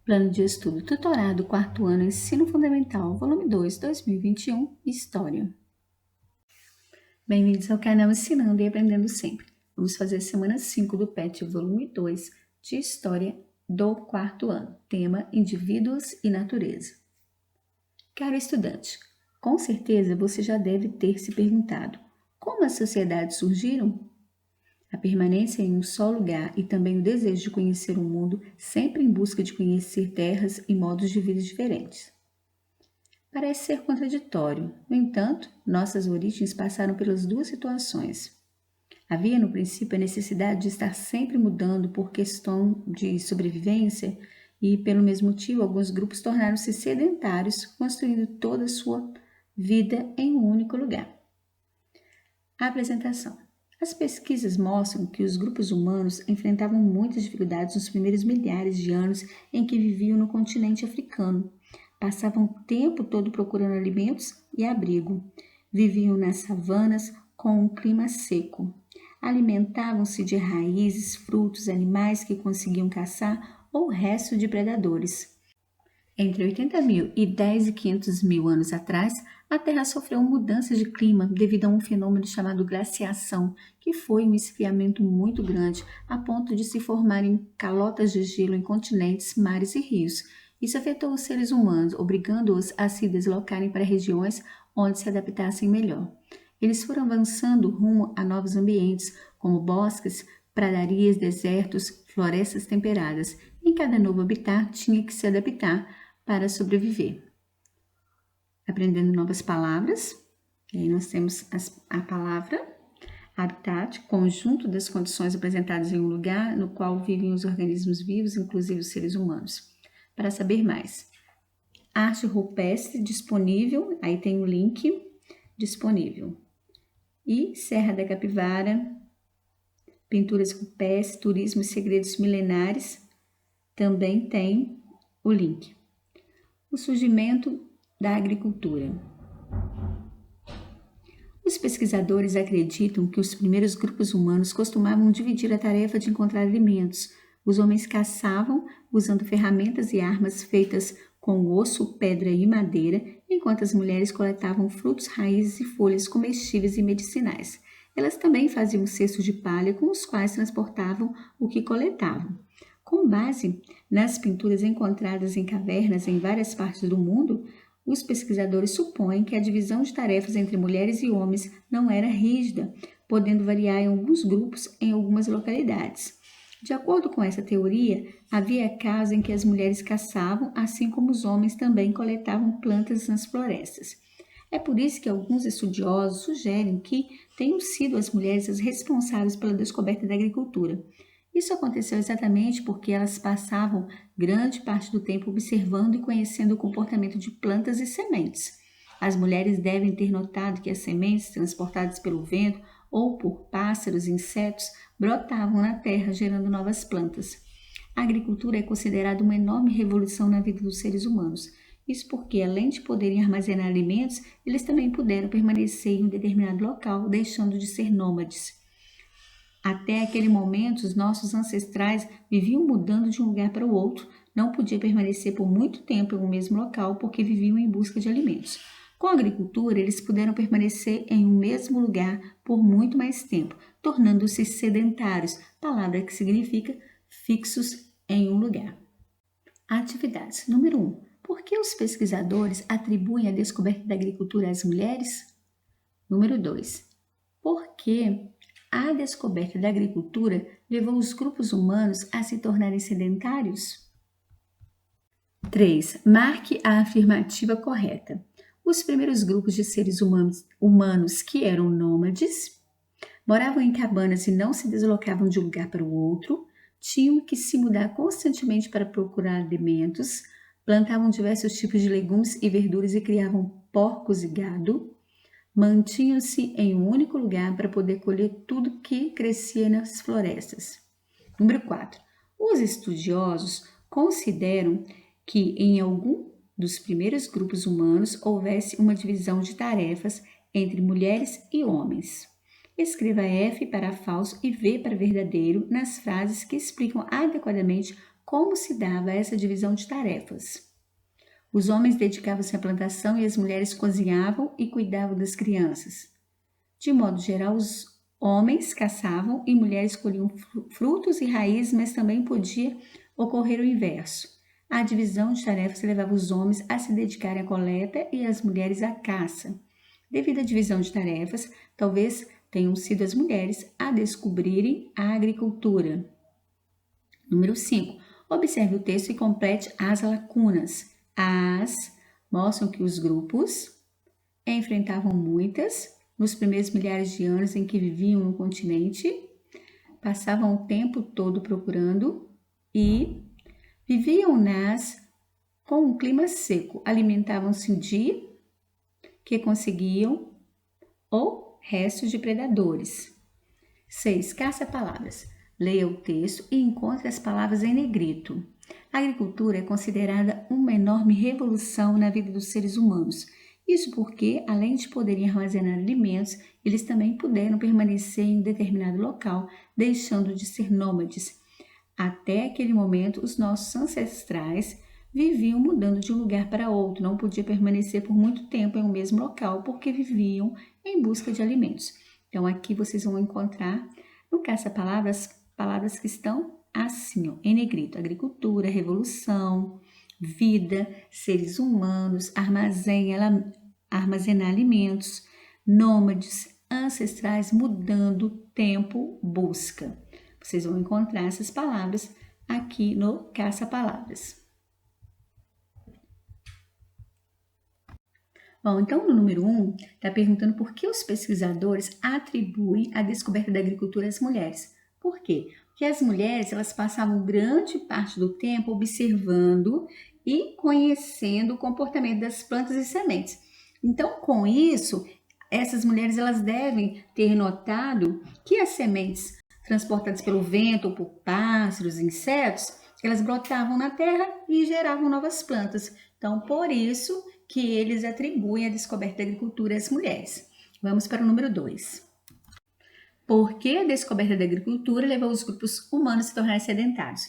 Plano de Estudo Tutorado, 4º ano, Ensino Fundamental, volume 2, 2021, História. Bem-vindos ao canal Ensinando e Aprendendo Sempre. Vamos fazer a semana 5 do PET, volume 2, de História do 4º ano, tema Indivíduos e Natureza. Caro estudante, com certeza você já deve ter se perguntado como as sociedades surgiram? A permanência em um só lugar e também o desejo de conhecer o mundo, sempre em busca de conhecer terras e modos de vida diferentes. Parece ser contraditório. No entanto, nossas origens passaram pelas duas situações. Havia, no princípio, a necessidade de estar sempre mudando por questão de sobrevivência e, pelo mesmo motivo, alguns grupos tornaram-se sedentários, construindo toda a sua vida em um único lugar. A apresentação. As pesquisas mostram que os grupos humanos enfrentavam muitas dificuldades nos primeiros milhares de anos em que viviam no continente africano. Passavam o tempo todo procurando alimentos e abrigo. Viviam nas savanas com um clima seco. Alimentavam-se de raízes, frutos, animais que conseguiam caçar ou restos de predadores. Entre 80.000 e 10 e 500 mil anos atrás, a Terra sofreu mudanças de clima devido a um fenômeno chamado glaciação, que foi um esfriamento muito grande, a ponto de se formarem calotas de gelo em continentes, mares e rios. Isso afetou os seres humanos, obrigando-os a se deslocarem para regiões onde se adaptassem melhor. Eles foram avançando rumo a novos ambientes, como bosques, pradarias, desertos, florestas temperadas. Em cada novo habitat tinha que se adaptar para sobreviver. Aprendendo novas palavras, e aí nós temos a palavra habitat, conjunto das condições apresentadas em um lugar no qual vivem os organismos vivos, inclusive os seres humanos. Para saber mais, arte rupestre disponível, aí tem o link disponível. E Serra da Capivara, pinturas rupestres, turismo e segredos milenares, também tem o link. O surgimento da agricultura. Os pesquisadores acreditam que os primeiros grupos humanos costumavam dividir a tarefa de encontrar alimentos. Os homens caçavam usando ferramentas e armas feitas com osso, pedra e madeira, enquanto as mulheres coletavam frutos, raízes e folhas comestíveis e medicinais. Elas também faziam cestos de palha com os quais transportavam o que coletavam. Com base nas pinturas encontradas em cavernas em várias partes do mundo, os pesquisadores supõem que a divisão de tarefas entre mulheres e homens não era rígida, podendo variar em alguns grupos em algumas localidades. De acordo com essa teoria, havia casos em que as mulheres caçavam, assim como os homens também coletavam plantas nas florestas. É por isso que alguns estudiosos sugerem que tenham sido as mulheres as responsáveis pela descoberta da agricultura. Isso aconteceu exatamente porque elas passavam grande parte do tempo observando e conhecendo o comportamento de plantas e sementes. As mulheres devem ter notado que as sementes transportadas pelo vento ou por pássaros e insetos brotavam na terra, gerando novas plantas. A agricultura é considerada uma enorme revolução na vida dos seres humanos. Isso porque, além de poderem armazenar alimentos, eles também puderam permanecer em um determinado local, deixando de ser nômades. Até aquele momento, os nossos ancestrais viviam mudando de um lugar para o outro, não podiam permanecer por muito tempo em um mesmo local porque viviam em busca de alimentos. Com a agricultura, eles puderam permanecer em um mesmo lugar por muito mais tempo, tornando-se sedentários, palavra que significa fixos em um lugar. Atividades. Número 1. Por que os pesquisadores atribuem a descoberta da agricultura às mulheres? Número 2. Por que a descoberta da agricultura levou os grupos humanos a se tornarem sedentários? 3. Marque a afirmativa correta. Os primeiros grupos de seres humanos que eram nômades, moravam em cabanas e não se deslocavam de um lugar para o outro, tinham que se mudar constantemente para procurar alimentos, plantavam diversos tipos de legumes e verduras e criavam porcos e gado, mantinham-se em um único lugar para poder colher tudo que crescia nas florestas. Número 4. Os estudiosos consideram que em algum dos primeiros grupos humanos houvesse uma divisão de tarefas entre mulheres e homens. Escreva F para falso e V para verdadeiro nas frases que explicam adequadamente como se dava essa divisão de tarefas? Os homens dedicavam-se à plantação e as mulheres cozinhavam e cuidavam das crianças. De modo geral, os homens caçavam e mulheres colhiam frutos e raízes, mas também podia ocorrer o inverso. A divisão de tarefas levava os homens a se dedicarem à coleta e as mulheres à caça. Devido à divisão de tarefas, talvez tenham sido as mulheres a descobrirem a agricultura. Número 5. Observe o texto e complete as lacunas. As mostram que os grupos enfrentavam muitas nos primeiros milhares de anos em que viviam no continente, passavam o tempo todo procurando e viviam com um clima seco, alimentavam-se de que conseguiam ou restos de predadores. 6. Caça-palavras. Leia o texto e encontre as palavras em negrito. A agricultura é considerada uma enorme revolução na vida dos seres humanos. Isso porque, além de poderem armazenar alimentos, eles também puderam permanecer em um determinado local, deixando de ser nômades. Até aquele momento, os nossos ancestrais viviam mudando de um lugar para outro, não podiam permanecer por muito tempo em um mesmo local, porque viviam em busca de alimentos. Então, aqui vocês vão encontrar no caça-palavras, palavras que estão assim, ó, em negrito: agricultura, revolução, vida, seres humanos, armazenar alimentos, nômades, ancestrais, mudando, tempo, busca. Vocês vão encontrar essas palavras aqui no caça-palavras. Bom, então no número 1, está perguntando por que os pesquisadores atribuem a descoberta da agricultura às mulheres. Por quê? Porque as mulheres, elas passavam grande parte do tempo observando e conhecendo o comportamento das plantas e sementes. Então, com isso, essas mulheres, elas devem ter notado que as sementes transportadas pelo vento ou por pássaros, insetos, elas brotavam na terra e geravam novas plantas. Então, por isso que eles atribuem a descoberta da agricultura às mulheres. Vamos para o número 2. Por que a descoberta da agricultura levou os grupos humanos a se tornarem sedentários?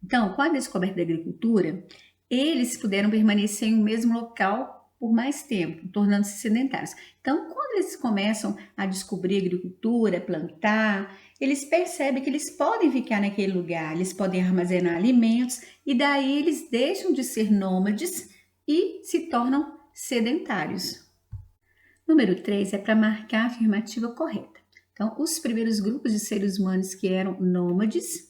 Então, com a descoberta da agricultura, eles puderam permanecer em um mesmo local por mais tempo, tornando-se sedentários. Então, quando eles começam a descobrir a agricultura, plantar, eles percebem que eles podem ficar naquele lugar, eles podem armazenar alimentos e daí eles deixam de ser nômades e se tornam sedentários. Número 3 é para marcar a afirmativa correta. Então, os primeiros grupos de seres humanos que eram nômades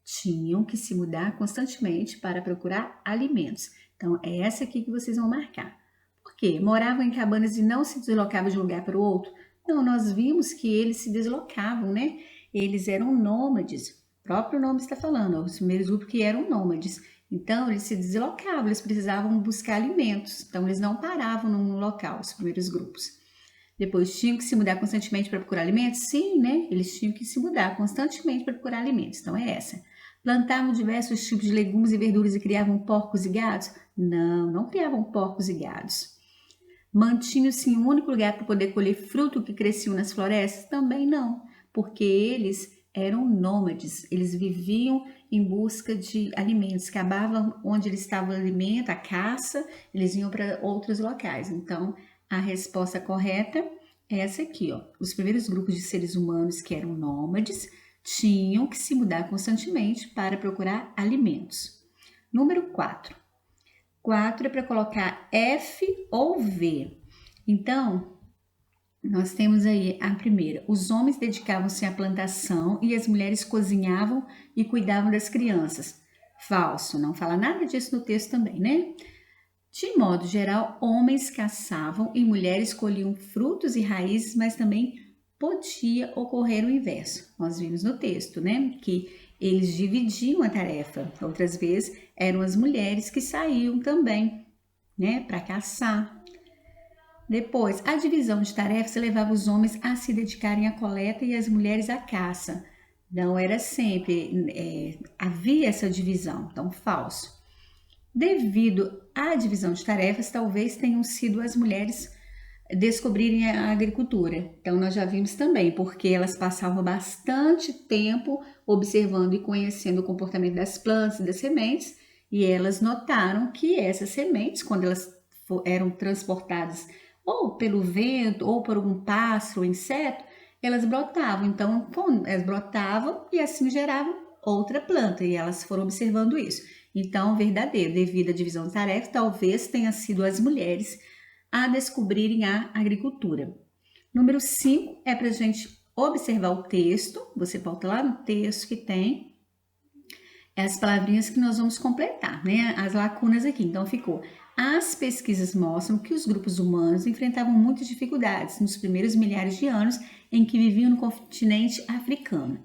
tinham que se mudar constantemente para procurar alimentos. Então, é essa aqui que vocês vão marcar. Por quê? Moravam em cabanas e não se deslocavam de um lugar para o outro? Não, nós vimos que eles se deslocavam, né? Eles eram nômades. O próprio nome está falando, os primeiros grupos que eram nômades. Então, eles se deslocavam, eles precisavam buscar alimentos. Então, eles não paravam num local, os primeiros grupos. Depois, tinham que se mudar constantemente para procurar alimentos? Sim, né? Eles tinham que se mudar constantemente para procurar alimentos. Então, é essa. Plantavam diversos tipos de legumes e verduras e criavam porcos e gados? Não, não criavam porcos e gados. Mantinham-se em um único lugar para poder colher fruto que cresciam nas florestas? Também não, porque eles eram nômades, eles viviam em busca de alimentos, acabavam onde eles estavam o alimento, a caça, eles iam para outros locais. Então, a resposta correta é essa aqui, ó. Os primeiros grupos de seres humanos que eram nômades tinham que se mudar constantemente para procurar alimentos. Número 4. 4 é para colocar F ou V. Então, nós temos aí a primeira. Os homens dedicavam-se à plantação e as mulheres cozinhavam e cuidavam das crianças. Falso, não fala nada disso no texto também, né? De modo geral, homens caçavam e mulheres colhiam frutos e raízes, mas também podia ocorrer o inverso. Nós vimos no texto, né, que eles dividiam a tarefa. Outras vezes eram as mulheres que saíam também, né, para caçar. Depois, a divisão de tarefas levava os homens a se dedicarem à coleta e as mulheres à caça. Não era sempre, havia essa divisão, então falso. Devido à divisão de tarefas, talvez tenham sido as mulheres descobrirem a agricultura. Então, nós já vimos também, porque elas passavam bastante tempo observando e conhecendo o comportamento das plantas e das sementes, e elas notaram que essas sementes, quando elas eram transportadas ou pelo vento, ou por algum pássaro ou inseto, elas brotavam. Então, elas brotavam e assim geravam outra planta, e elas foram observando isso. Então, verdadeiro, devido à divisão de tarefas, talvez tenha sido as mulheres a descobrirem a agricultura. Número 5 é para a gente observar o texto. Você volta lá no texto que tem as palavrinhas que nós vamos completar, né? As lacunas aqui. Então, ficou: as pesquisas mostram que os grupos humanos enfrentavam muitas dificuldades nos primeiros milhares de anos em que viviam no continente africano.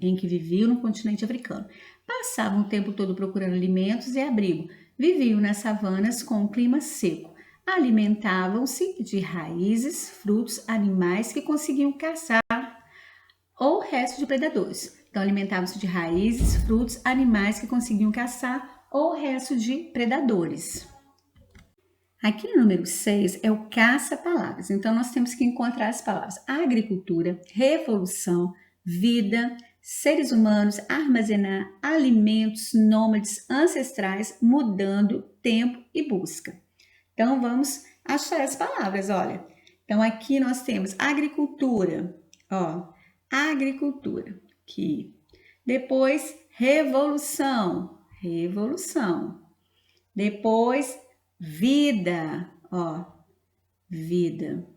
Passavam o tempo todo procurando alimentos e abrigo. Viviam nas savanas com um clima seco. Alimentavam-se de raízes, frutos, animais que conseguiam caçar ou resto de predadores. Então, alimentavam-se de raízes, frutos, animais que conseguiam caçar ou resto de predadores. Aqui no número 6 é o caça-palavras. Então, nós temos que encontrar as palavras agricultura, revolução, vida, seres humanos, armazenar, alimentos, nômades, ancestrais, mudando, tempo e busca. Então, vamos achar as palavras, olha. Então, aqui nós temos agricultura, ó, agricultura, aqui. Depois, revolução, revolução. Depois, vida, ó, vida.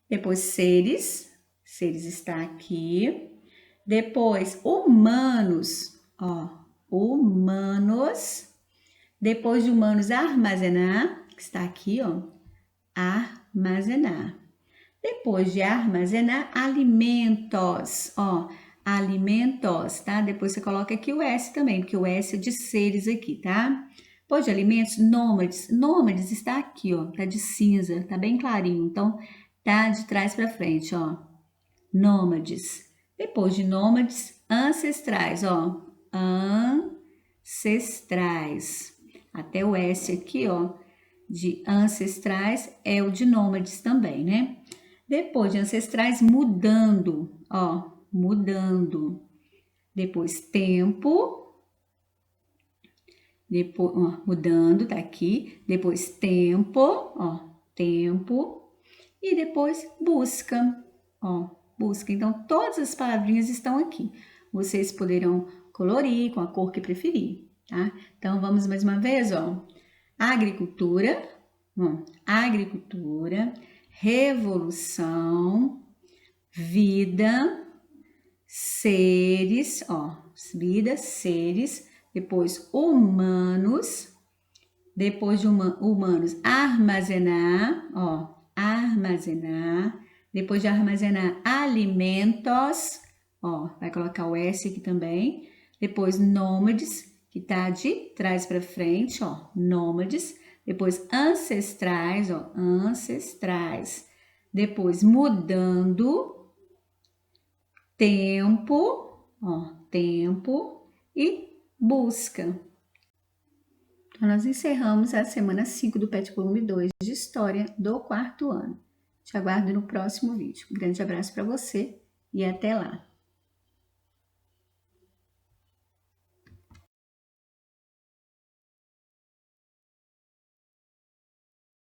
Depois, seres, seres está aqui. Depois, humanos, ó, humanos. Depois de humanos, armazenar, que está aqui, ó, armazenar. Depois de armazenar, alimentos, ó, alimentos, tá? Depois você coloca aqui o S também, porque o S é de seres aqui, tá? Depois de alimentos, nômades. Nômades está aqui, ó, tá de cinza, tá bem clarinho. Então, tá de trás para frente, ó. Nômades. Depois de nômades, ancestrais, ó. Ancestrais. Até o S aqui, ó, de ancestrais é o de nômades também, né? Depois de ancestrais, mudando, ó, mudando. Depois, tempo. Depois, ó, mudando, tá aqui. Depois, tempo, ó, tempo. E depois, busca, ó, busca. Então, todas as palavrinhas estão aqui. Vocês poderão colorir com a cor que preferir, tá? Então, vamos mais uma vez, ó. Agricultura, ó, agricultura, revolução, vida, seres, ó, vida, seres, depois humanos, depois de humanos, armazenar, ó, armazenar, depois de armazenar, alimentos, ó, vai colocar o S aqui também, depois nômades, que tá de trás para frente, ó, nômades, depois ancestrais, ó, ancestrais, depois mudando, tempo, ó, tempo e busca. Então, nós encerramos a semana 5 do PET Volume 2 de História do 4º ano. Te aguardo no próximo vídeo. Um grande abraço para você e até lá!